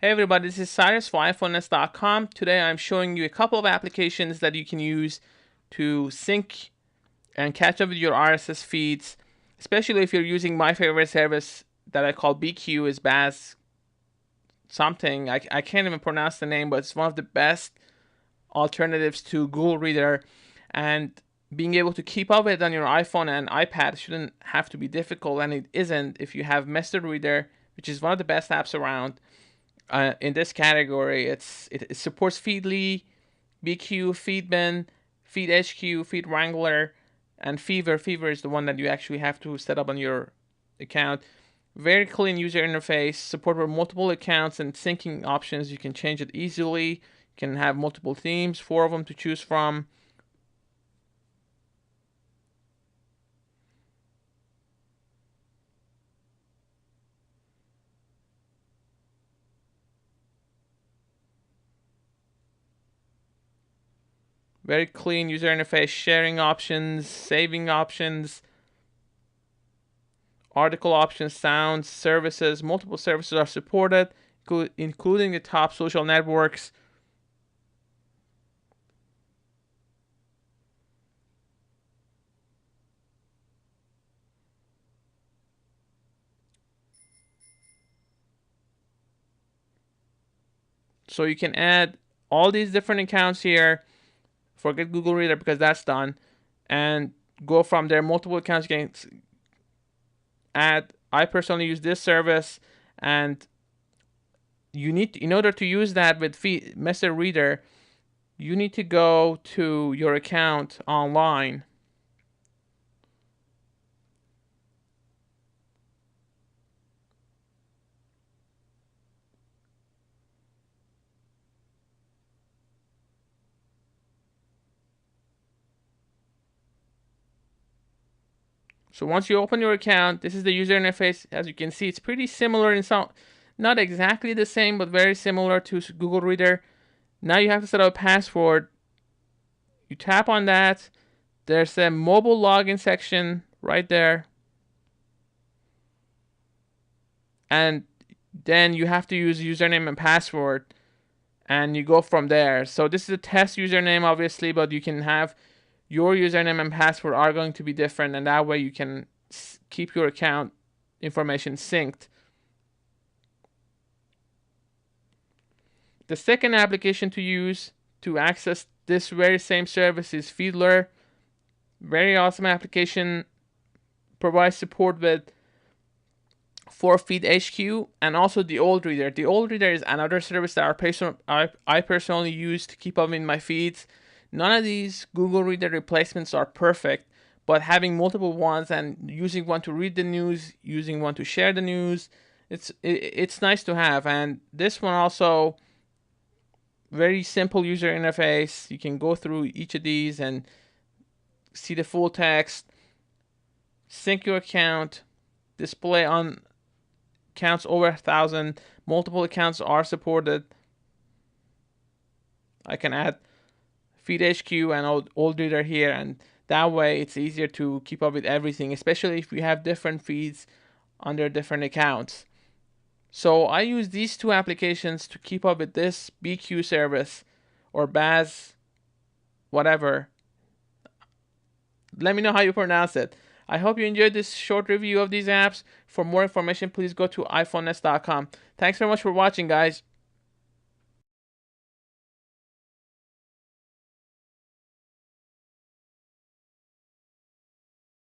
Hey everybody, this is Cyrus for iPhone.com. Today I'm showing you a couple of applications that you can use to sync and catch up with your RSS feeds, especially if you're using my favorite service that I call BQ is Baz something. I can't even pronounce the name, but it's one of the best alternatives to Google Reader, and being able to keep up with it on your iPhone and iPad shouldn't have to be difficult, and it isn't if you have Method Reader, which is one of the best apps around. In this category, it supports Feedly, BQ, Feedbin, FeedHQ, Feed Wrangler, and Fever. Fever is the one that you actually have to set up on your account. Very clean user interface, support for multiple accounts and syncing options. You can change it easily. You can have multiple themes, 4 of them to choose from. Very clean user interface, sharing options, saving options, article options, sounds, services. Multiple services are supported, including the top social networks. So you can add all these different accounts here. Forget Google Reader because that's done, and go from there. Multiple accounts you can add. I personally use this service, and you need to, in order to use that with Method Reader, you need to go to your account online. So once you open your account, this is the user interface. As you can see, it's pretty similar in some, not exactly the same, but very similar to Google Reader. Now you have to set up a password. You tap on that. There's a mobile login section right there. And then you have to use username and password, and you go from there. So this is a test username, obviously, but you can have your username and password are going to be different, and that way you can keep your account information synced. The second application to use to access this very same service is Feedler. Very awesome application. Provides support with for FeedHQ and also the Old Reader. The Old Reader is another service that I personally use to keep up in my feeds. None of these Google Reader replacements are perfect, but having multiple ones and using one to read the news, using one to share the news, it's nice to have. And this one also, very simple user interface. You can go through each of these and see the full text, sync your account, display on accounts over 1,000. Multiple accounts are supported. I can add FeedHQ and Old Reader here, and that way it's easier to keep up with everything, especially if you have different feeds under different accounts. So I use these two applications to keep up with this BQ service or Baz whatever. Let me know how you pronounce it. I hope you enjoyed this short review of these apps. For more information, please go to iPhone.com. Thanks very much for watching, guys.